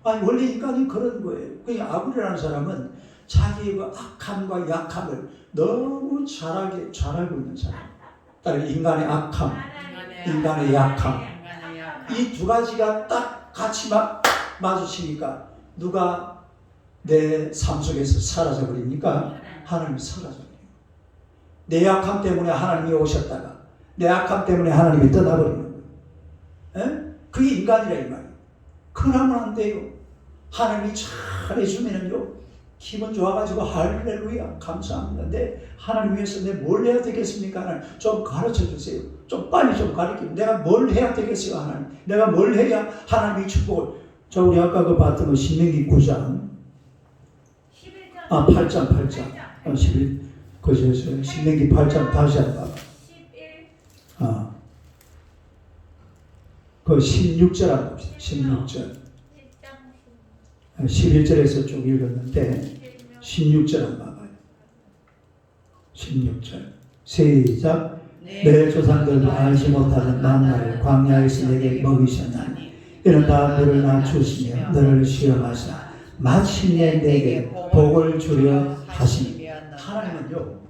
[SPEAKER 1] 아니 원래 인간이 그런 거예요. 그냥 아굴이라는 사람은 자기의 그 악함과 약함을 너무 잘 알고 있는 사람. 따라 인간의 악함, 인간의 약함. 이 두 가지가 딱 같이 마주치니까 누가 내 삶 속에서 사라져 버립니까? 하나님이 사라져 버려요. 내 약함 때문에 하나님이 오셨다가 내 약함 때문에 하나님이 떠나버리는 거예요. 그게 인간이라 이 말이에요. 그러면 안 돼요. 하나님이 잘해주면은요 기분 좋아가지고 할렐루야 감사합니다. 근데 하나님 위해서 내가 뭘 해야 되겠습니까? 하나님 좀 가르쳐 주세요. 좀 빨리 좀 가르치고 내가 뭘 해야 되겠어요? 하나님 내가 뭘 해야 하나님이 축복을. 우리 아까 봤던 신명기 9장 8장 11 그죠? 신명기 8장 다시 한번
[SPEAKER 2] 11.
[SPEAKER 1] 그 16절 한번 봅시다. 16절 11절에서 쭉 읽었는데 16절 한번 봐봐요. 16절 시작. 내 조상들 알지 못하는 만나를 광야에서 내게 먹이셨나니 이는 다 너를 낮추시며 너를 시험하사 마침내 내게 복을 주려 하시니. 하나님은요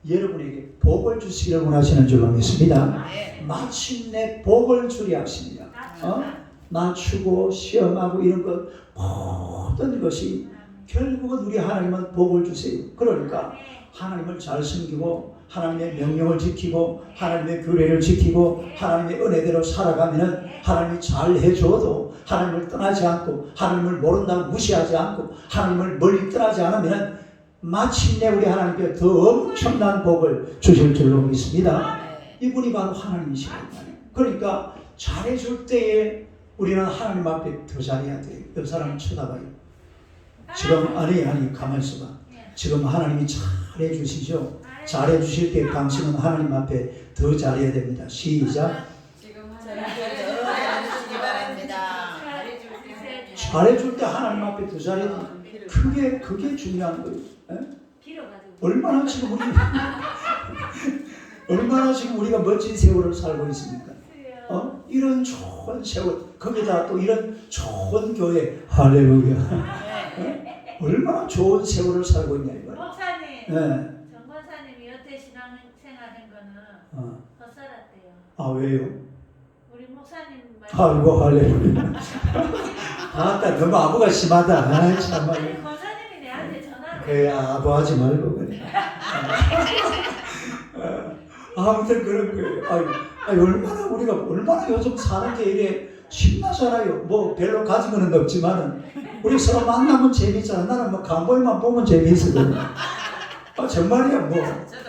[SPEAKER 1] 여러분에게 복을 주시려고 하시는 줄로 믿습니다. 마침내 복을 주려 하십니다. 낮추고 시험하고 이런 것 모든 것이 결국은 우리 하나님은 복을 주세요. 그러니까 하나님을 잘 섬기고 하나님의 명령을 지키고 하나님의 규례를 지키고 하나님의 은혜대로 살아가면 하나님이 잘 해줘도 하나님을 떠나지 않고 하나님을 모른다고 무시하지 않고 하나님을 멀리 떠나지 않으면 마침내 우리 하나님께 더 엄청난 복을 주실 줄로 믿습니다. 이분이 바로 하나님이시란 말이에요. 그러니까 잘해줄 때에 우리는 하나님 앞에 더 잘해야 돼요. 옆 사람을 쳐다봐요. 지금 아니 가만히 있어봐. 지금 하나님이 잘해주시죠. 잘해주실 때 당신은 하나님 앞에 더 잘해야 됩니다. 시작. 잘해줄 때 하나님 앞에 더 잘해야 됩니다. 그게 중요한 거예요. 얼마나 지금 우리가 멋진 세월을 살고 있습니까? 이런 좋은 세월, 거기다 또 이런 좋은 교회, 할렐루야. 얼마나 좋은 세월을 살고 있냐 이거예요.
[SPEAKER 2] 목사님,
[SPEAKER 1] 네.
[SPEAKER 2] 정 권사님이 여태 신앙생활한 거는 헛살았대요.
[SPEAKER 1] 왜요?
[SPEAKER 2] 우리 목사님
[SPEAKER 1] 아이고 할렐루야. 아따 너무 아부가 심하다. 정말.
[SPEAKER 2] 아니 권사님이 내한테 전화를
[SPEAKER 1] 그래 아부하지 말고 그래. 아무튼 그런 거예요. 얼마나 요즘 사는 게 이래 신나잖아요. 뭐 별로 가지고는 없지만은 우리 서로 만나면 재밌잖아. 나는 뭐 강보이만 보면 재밌거든. 정말이야. 뭐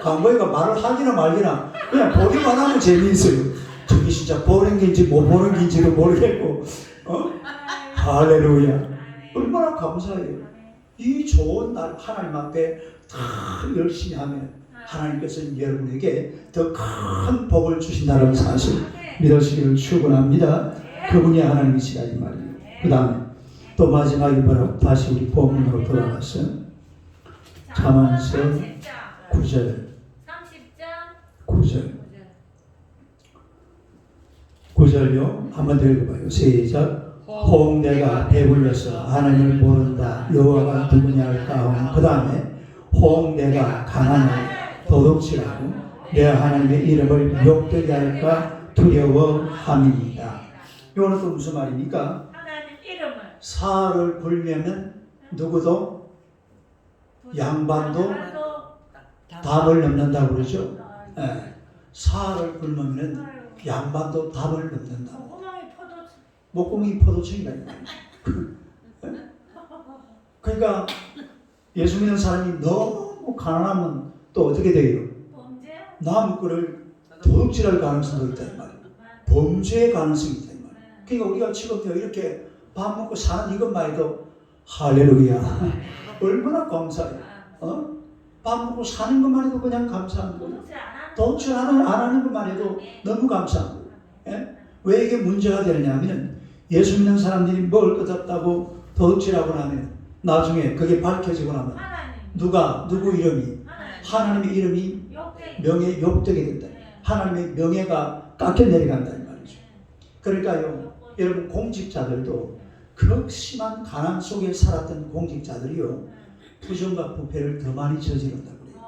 [SPEAKER 1] 강보이가 말을 하기나 말기나 그냥 보기만 하면 재미있어요. 저기 진짜 보는 게인지 못 보는 게인지도 모르겠고. 할렐루야. 얼마나 감사해요. 이 좋은 날 하나님 앞에 다 열심히 하면 하나님께서는 여러분에게 더 큰 복을 주신다는 사실 믿으시기를 축원합니다. 그분이 하나님이시라 이 말이에요. 그 다음에 또 마지막에 바로 다시 우리 본문으로 돌아가서 잠언서 9절 9절요. 한번 더 읽어봐요. 시작. 혹 내가 배불러서 하나님을 모른다. 여호와가 누구냐를 까오. 그 다음에 혹 내가 가난하여 도둑질하고 내 하나님의 이름을 욕되게 할까 두려워함이니이다. 이거는 또 무슨 말입니까?
[SPEAKER 2] 하나님 이름을
[SPEAKER 1] 사를 불면은 누구도 양반도 답을 넘는다고 그러죠. 사를 불면 양반도 답을 넘는다. 목공이 포도청이다. 그러니까 예수 믿는 사람이 너무 가난하면 또 어떻게 돼요? 남의 거를 도둑질할 가능성도 있다 이 말이에요. 범죄의 가능성이 있다 이 말이에요. 그러니까 우리가 지금 이렇게 밥 먹고 사는 이것만 해도 할렐루야. 얼마나 감사해요. 밥 먹고 사는 것만 해도 그냥 감사한 거예요. 도둑질 안 하는 것만 해도 너무 감사한 거예요. 왜 이게 문제가 되느냐 하면 예수 믿는 사람들이 먹을 것 없다고 도둑질하고 나면 나중에 그게 밝혀지고 나면 누구 이름이 하나님의 이름이 명예 욕되게 된다. 하나님의 명예가 깎여 내려간다 이 말이죠. 그러니까요 여러분 공직자들도 극심한 가난 속에 살았던 공직자들이요 부정과 부패를 더 많이 저지른다고 그래요.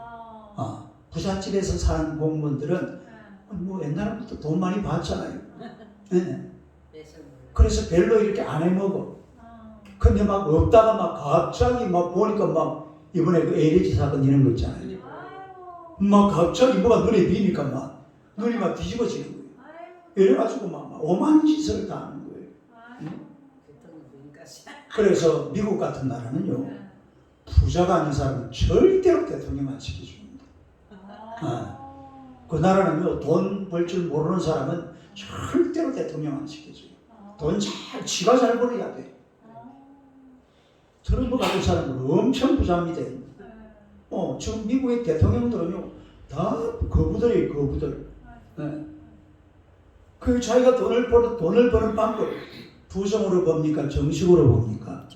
[SPEAKER 1] 부잣집에서 사는 공무원들은 뭐 옛날부터 돈 많이 받잖아요. 그래서 별로 이렇게 안 해먹어. 근데 막 없다가 막 갑자기 막 보니까 막 이번에 그 LH 사건 이런 거 있잖아요. 막 갑자기 뭐가 눈에 비니까 막 눈이 막 뒤집어지는 거예요. 이래가지고 막 오만 짓을 다 하는 거예요. 그래서 미국 같은 나라는요 부자가 아닌 사람은 절대로 대통령 안 시켜줍니다. 그 나라는요 돈 벌 줄 모르는 사람은 절대로 대통령 안 시켜줘요. 돈 지가 잘 벌어야 돼. 트럼프 같은 사람은 엄청 부자입니다. 지금 미국의 대통령들은요 다 거부들이에요, 거부들. 네. 그 자기가 돈을 버는 방법 부정으로 봅니까? 정식으로 봅니까?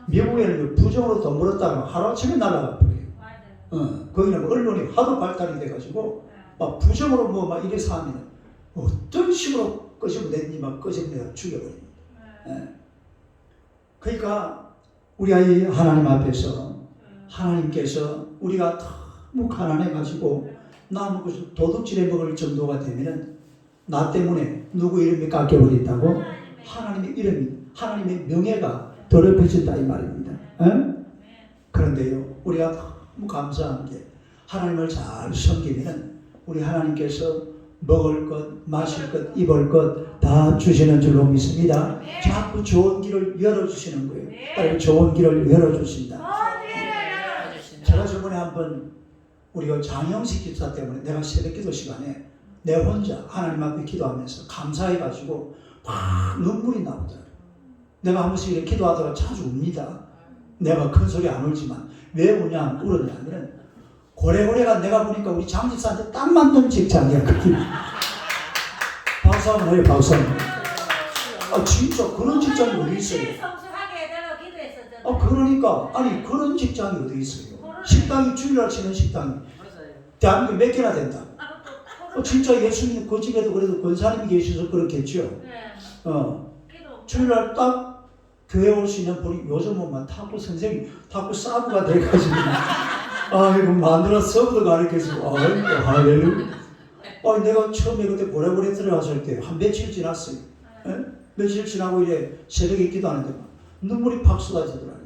[SPEAKER 1] 미국에는 부정으로 돈 벌었다가 하루아침에 날아가 버려요. 거기는 언론이 하도 발달이 돼가지고 막 부정으로 막 이래서 하면 어떤 식으로 끄집어 냈니 막 끄집어 내가 죽여버립니다. 그러니까 우리가 이 하나님 앞에서 하나님께서 우리가 너무 가난해가지고 나 무슨 도둑질해 먹을 정도가 되면은 나 때문에 누구 이름이 깎여버린다고? 하나님의 이름이, 하나님의 명예가 더럽혀진다 이 말입니다. 그런데요 우리가 너무 감사한 게 하나님을 잘 섬기면 우리 하나님께서 먹을 것, 마실 것, 입을 것 다 주시는 줄로 믿습니다. 자꾸 좋은 길을 열어주시는 거예요. 좋은 길을 열어주신다. 제가 저번에 한번 우리가 장영식 기사 때문에 내가 새벽기도 시간에 내 혼자 하나님 앞에 기도하면서 감사해가지고 막 눈물이 나오더라고요. 내가 한 번씩 이렇게 기도하다가 자주 웁니다. 내가 큰 소리 안 울지만 왜 우냐 울었냐면 고래고래가 내가 보니까 우리 장집사한테 딱 맞는 직장이야. 그게 박수 한번 해요. 박수 한번. 진짜 그런 직장이 어디 있어요? 그러니까 아니 그런 직장이 어디 있어요? 식당이 주일날 치는 식당이 대한민국 몇 개나 된다. 진짜 예수님 그 집에도 그래도 권사님이 계셔서 그렇겠죠. 주일날 딱 교회 올 수 있는 분이 요즘은 막 탁구 선생님, 탁구 사부가 돼가지고 이거 만들어 서브도 가르쳐주고 할렐루야. 내가 처음에 그때 보레보레 들어갔을 때 한 며칠 지났어요. 며칠 지나고 이제 새벽에 기도하는데 눈물이 팍 쏟아지더라고요.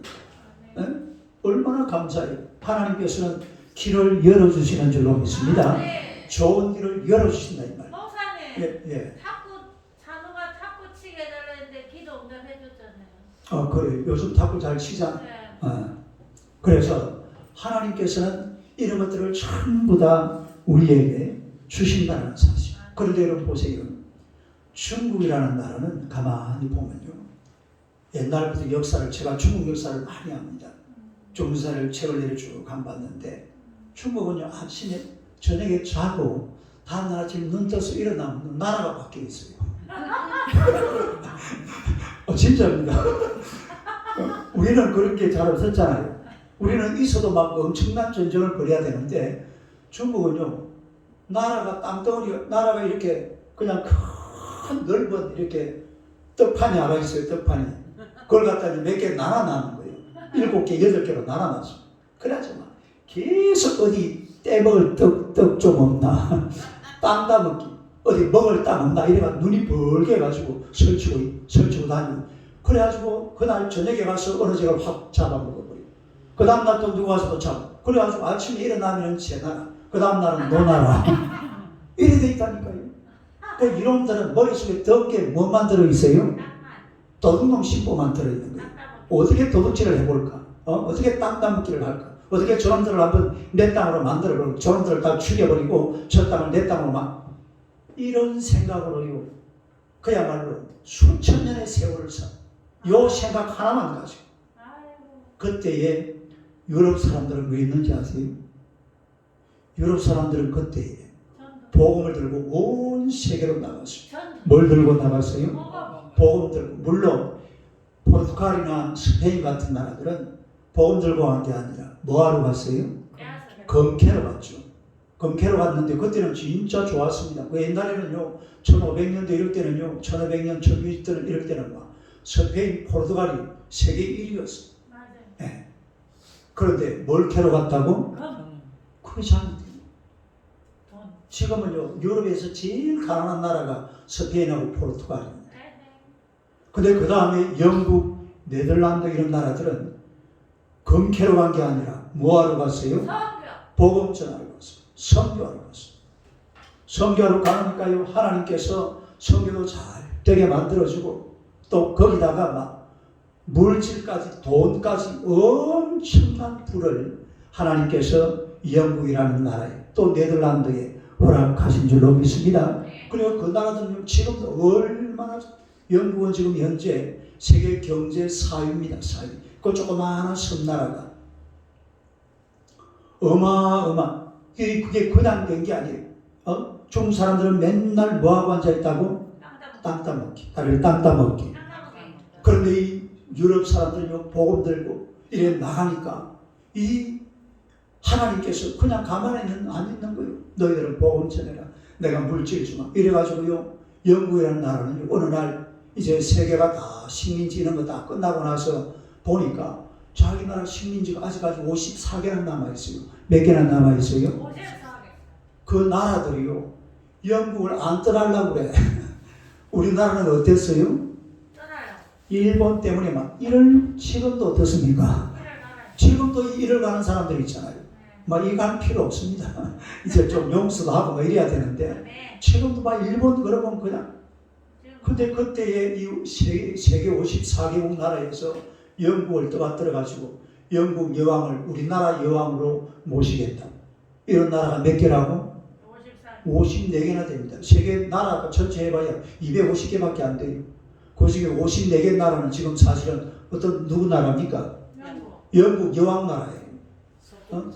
[SPEAKER 1] 얼마나 감사해요. 하나님께서는 길을 열어주시는 줄로 믿습니다. 좋은 길을 열어주신다 이 말.
[SPEAKER 2] 목사님, 찬우가 탁구 치게 해달라는데 기도 응답해줬잖아요.
[SPEAKER 1] 그래. 요즘 탁구 잘 치잖아. 그래서 하나님께서는 이런 것들을 전부 다 우리에게 주신다는 사실. 그런데 여러분 보세요. 중국이라는 나라는 가만히 보면요. 옛날부터 역사를 제가 중국 역사를 많이 합니다. 중사를 책을 내려 쭉 안 봤는데 중국은요 아침에 저녁에 자고 다음날 아침 눈 떠서 일어나면 나라가 바뀌어 있어요. 진짜입니다. 우리는 그런 게 잘 없었잖아요. 우리는 있어도 막 엄청난 전쟁을 벌여야 되는데 중국은요 나라가 땅덩어리 나라가 이렇게 그냥 큰 넓은 이렇게 떡판이 하나 있어요. 떡판이 그걸 갖다 몇 개 나눠놨는 거예요. 7개, 8개로 나눠놨어. 그래야지 막 계속 어디 떼먹을 떡 좀 없나 땅 따먹기 어디 먹을 땅 없나 이래가 눈이 벌게 해가지고 설치고 다니고 그래가지고 그날 저녁에 가서 어느 집을 확 잡아먹어버리고 그 다음날 또 누구 와서 또 잡아 그래가지고 아침에 일어나면 제 나라 그 다음날은 노 나라 이래 돼 있다니까요. 그 이놈들은 머릿속에 덕게 뭐만 들어있어요? 도둑놈 신보만 들어있는 거예요. 어떻게 도둑질을 해볼까? 어떻게 땅 따먹기를 할까? 어떻게 저놈들을 한번 내 땅으로 만들어버리고 저놈들을 다 죽여버리고 저 땅을 내 땅으로 막 이런 생각으로요. 그야말로 수천 년의 세월을 요 생각 하나만 가지고 그때에 유럽 사람들은 왜 있는지 아세요? 유럽 사람들은 그때에 복음을 들고 온 세계로 나갔어요. 뭘 들고 나갔어요? 복음 들고. 물론 포르투갈이나 스페인 같은 나라들은 복음 들고 간 게 아니라 뭐하러 갔어요? 검캐로 갔죠. 검캐로 갔는데 그때는 진짜 좋았습니다. 그 옛날에는요 1500년대 이럴 때는요 1500년 1600년 이럴 때는 막 스페인 포르투갈이 세계 1위였어요. 네. 그런데 뭘 캐러 갔다고? 그게 잘못돼요. 지금은요 유럽에서 제일 가난한 나라가 스페인하고 포르투갈입니다. 근데 그 다음에 영국, 네덜란드 이런 나라들은 검캐로 간 게 아니라 뭐하러 갔어요? 복음 전하러 갔어요. 선교하러 갔어요. 선교하러 가니까요 하나님께서 선교도 잘 되게 만들어주고 또 거기다가 막 물질까지 돈까지 엄청난 부를 하나님께서 영국이라는 나라에 또 네덜란드에 허락하신 줄로 믿습니다. 그리고 그 나라들은 지금도 얼마나 영국은 지금 현재 세계 경제 4위입니다. 4위. 그 조그마한 섬나라가 어마어마. 그게 그냥 된 게 아니에요. 중국 사람들은 맨날 뭐하고 앉아있다고? 땅 따먹기. 다리를 땅 따먹기. 그런데 이 유럽 사람들이 복음 들고 이래 나가니까 이 하나님께서 그냥 가만히 안 있는 거예요. 너희들은 복음 전해라. 내가 물질 주마. 이래가지고요. 영국이라는 나라는 어느 날 이제 세계가 다 식민지 이런 거 다 끝나고 나서 보니까 자기 나라 식민지가 아직까지 54개나 남아있어요. 몇 개나 남아있어요?
[SPEAKER 2] 54개.
[SPEAKER 1] 그 나라들이요. 영국을 안 떠나려고 그래. 우리나라는 어땠어요?
[SPEAKER 2] 떠나요.
[SPEAKER 1] 일본 때문에 막 지금도 어떻습니까? 지금도 일을 가는 사람들 있잖아요. 막 이 갈 필요 없습니다. 이제 좀 용서도 하고 뭐 이래야 되는데 지금도 막 일본 그러면 그냥 근데 그때의 이 세계 54개국 나라에서 영국을 떠받들어가지고 영국 여왕을 우리나라 여왕으로 모시겠다. 이런 나라가 몇 개라고? 54개나 됩니다. 세계 나라가 전체 해봐야 250개밖에 안 돼요. 그 중에 54개 나라는 지금 사실은 누구 나라입니까? 영국 여왕 나라예요.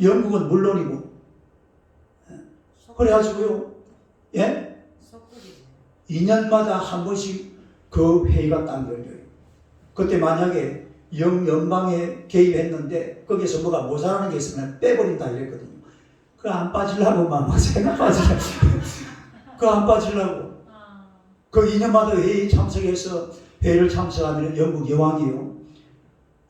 [SPEAKER 1] 영국은 물론이고. 그래가지고요, 예? 2년마다 한 번씩 그 회의가 딱 열려요. 그때 만약에 영연방에 개입했는데 거기서 뭐가 모자라는 게 있으면 빼버린다 이랬거든요. 그 안 빠지려고 막 제가 빠지려고. 그 안 빠지려고. 그 2년마다 회의 참석해서 회의를 참석하면 영국 여왕이요.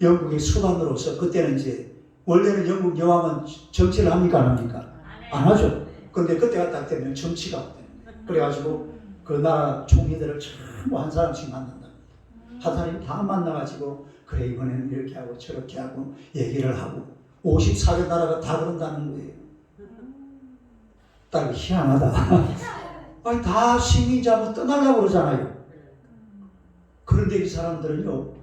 [SPEAKER 1] 영국의 수반으로서 그때는 이제 원래는 영국 여왕은 정치를 합니까 안 합니까? 안 하죠. 근데 그때가 딱 되면 정치가 되는. 그래가지고 그 나라 총리들을 전부 한 사람씩 만난다. 한 사람이 다 만나가지고 그래 이번에는 이렇게 하고 저렇게 하고 얘기를 하고 54개 나라가 다 그런다는 거예요. 딱 희한하다. 아니 다 식민지하면 떠나려고 그러잖아요. 그런데 이 사람들은요,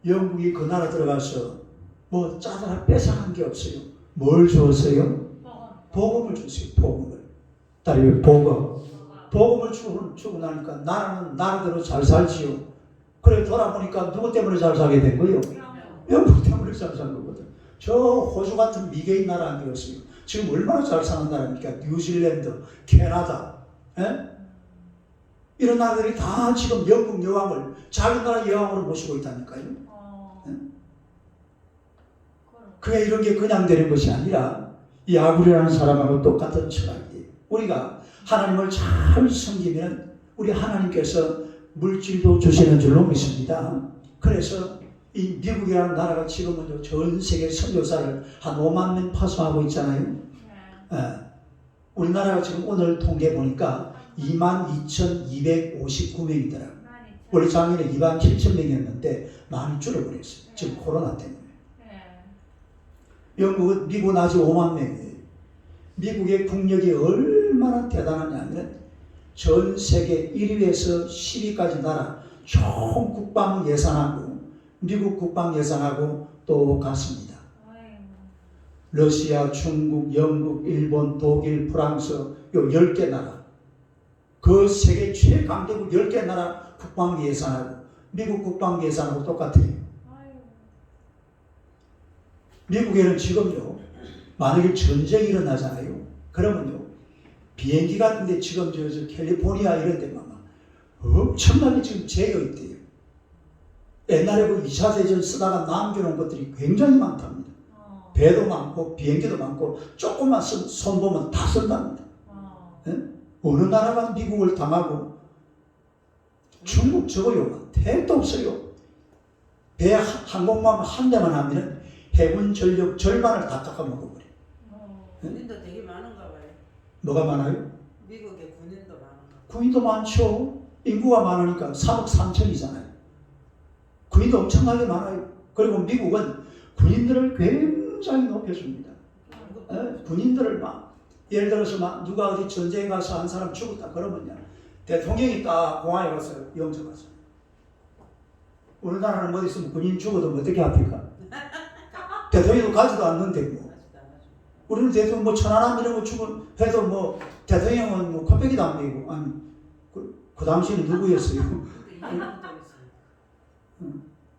[SPEAKER 1] 영국이 그 나라 들어가서 뭐 짜다가 뺏어간 게 없어요. 뭘 줬어요? 복음을 줬어요. 복음을. 딸이 복음. 복음을 주고 나니까 나라는 나라대로 잘 살지요. 그래 돌아보니까 누구 때문에 잘 살게 된 거예요? 영국 때문에 잘 산 거거든. 저 호주 같은 미개인 나라 아니었어요. 지금 얼마나 잘 사는 나라입니까? 뉴질랜드, 캐나다, 에? 이런 나라들이 다 지금 영국 여왕을 자기 나라 여왕으로 모시고 있다니까요. 그게 이런 게 그냥 되는 것이 아니라 이 아굴이라는 사람하고 똑같은 철학이에요. 우리가 하나님을 잘 섬기면 우리 하나님께서 물질도 주시는 줄로 믿습니다. 그래서 이 미국이라는 나라가 지금은 전 세계 선교사를 한 5만 명 파송하고 있잖아요. 우리나라가 지금 오늘 통계 보니까 22,259명이더라고요. 원래 작년에 27,000명이었는데 많이 줄어버렸어요. 지금 코로나 때문에. 미국은 아직 5만 명이에요. 미국의 국력이 얼마나 대단하냐면 전 세계 1위에서 10위까지 나라 총 국방 예산하고 미국 국방 예산하고 또 같습니다. 러시아, 중국, 영국, 일본, 독일, 프랑스 요 10개 나라 그 세계 최강대국 10개 나라 국방 예산하고 미국 국방 예산하고 똑같아요. 미국에는 지금요, 만약에 전쟁이 일어나잖아요. 그러면요, 비행기 같은데 지금 저 캘리포니아 이런 데만 엄청나게 지금 재여 있대요. 옛날에 그 2차 대전 쓰다가 남겨놓은 것들이 굉장히 많답니다. 배도 많고 비행기도 많고 조금만 손 보면 다 쓴답니다. 어느 나라가 미국을 당하고 중국 저거요, 택도 없어요. 배 항공모함 한 대만 하면 해군 전력 절반을 다 깎아먹어버려요.
[SPEAKER 3] 군인도 되게 많은가 봐요.
[SPEAKER 1] 뭐가 많아요?
[SPEAKER 3] 미국에 군인도 많은가.
[SPEAKER 1] 군인도 많죠. 인구가 많으니까 3억 3천이잖아요. 군인도 엄청나게 많아요. 그리고 미국은 군인들을 굉장히 높여줍니다. 군인들을 막 예를 들어서 막 누가 어디 전쟁에 가서 한 사람 죽었다 그러면요, 대통령이 딱 공항에 가서 영접하죠. 우리나라는 뭐 있으면 군인 죽어도 어떻게 합니까? 대통령도 가지도 않는데 뭐. 우리는 대통령 뭐 천안함 이런 거 죽은 해도 뭐 대통령은 뭐 코빼기도 안 되고 아니 그 당시에는 누구였어요?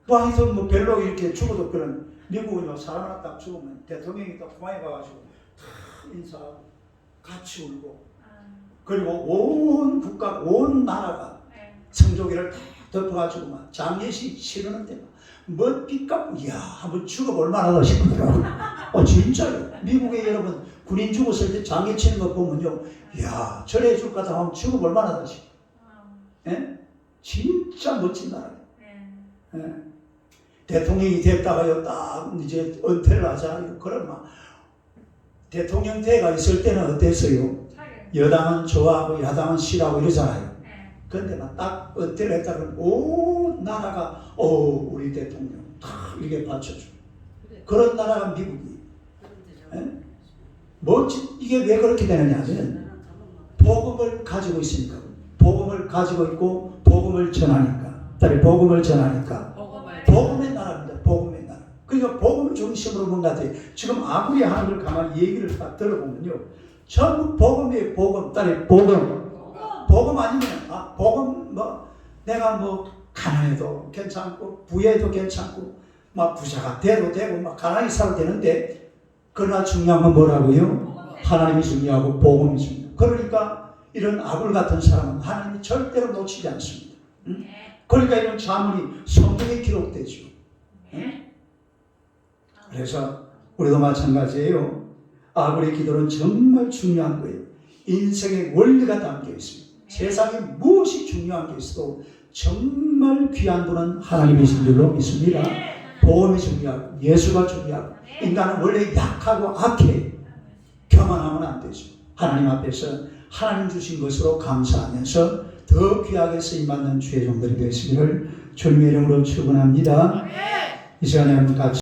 [SPEAKER 1] 뭐 하여튼 뭐 별로 이렇게 죽어도 그런 미국은 뭐 살아났다 죽으면 대통령이 또 공항에 가가지고 다 인사하고 같이 울고
[SPEAKER 2] 아,
[SPEAKER 1] 그리고 온 국가 온 나라가
[SPEAKER 2] 네.
[SPEAKER 1] 성조기를 다 덮어가지고 막 장례식 치르는데 뭐 빚값 야 한번 죽어볼 만하다 싶더라고요. 진짜요. 미국에 여러분 군인 죽었을 때 장례 치는 거 보면요, 야 절에 해줄 거다 하면 죽어볼 만하다 싶어. 예? 진짜 멋진 나라예요.
[SPEAKER 2] 네.
[SPEAKER 1] 예. 대통령이 됐다가요 딱 이제 은퇴를 하잖아요. 그럼 막 대통령 대가 있을 때는 어땠어요? 여당은 좋아하고 야당은 싫어하고 이러잖아요.
[SPEAKER 2] 네.
[SPEAKER 1] 그런데 막 딱 은퇴를 했다 그러면 온 나라가 우리 대통령 다 이렇게 받쳐줘. 그런 나라가 미국이. 예? 멋진 이게 왜 그렇게 되느냐 하면 복음을 가지고 있으니까. 복음을 가지고 있고 복음을 전하니까. 딸이 복음을 전하니까. 복음의 나라입니다. 복음의 나라. 그러니까 복음 중심으로 본 것 같아요. 지금 아무리 하는 걸 가만히 얘기를 딱 들어보면요, 전부 복음이에요. 복음. 딸이 복음. 복음 아니면 복음 뭐 내가 뭐 가난해도 괜찮고 부해도 괜찮고 막 부자가 돼도 되고 막 가난히 살아도 되는데, 그러나 중요한 건 뭐라고요? 하나님이 중요하고 복음이 중요해요. 그러니까 이런 아굴 같은 사람은 하나님이 절대로 놓치지 않습니다. 응? 그러니까 이런 자문이 성경에 기록되죠. 응? 그래서 우리도 마찬가지예요. 아굴의 기도는 정말 중요한 거예요. 인생의 원리가 담겨 있습니다. 세상에 무엇이 중요한 게 있어도 정말 귀한 분은 하나님이신 줄로 믿습니다. 복음이 중요하고 예수가 중요하고, 인간은 원래 약하고 악해. 교만하면 안 되죠. 하나님 앞에서 하나님 주신 것으로 감사하면서 더 귀하게 쓰임받는 주의 종들이 되시기를 주님의 이름으로 축원합니다. 이 시간에 같이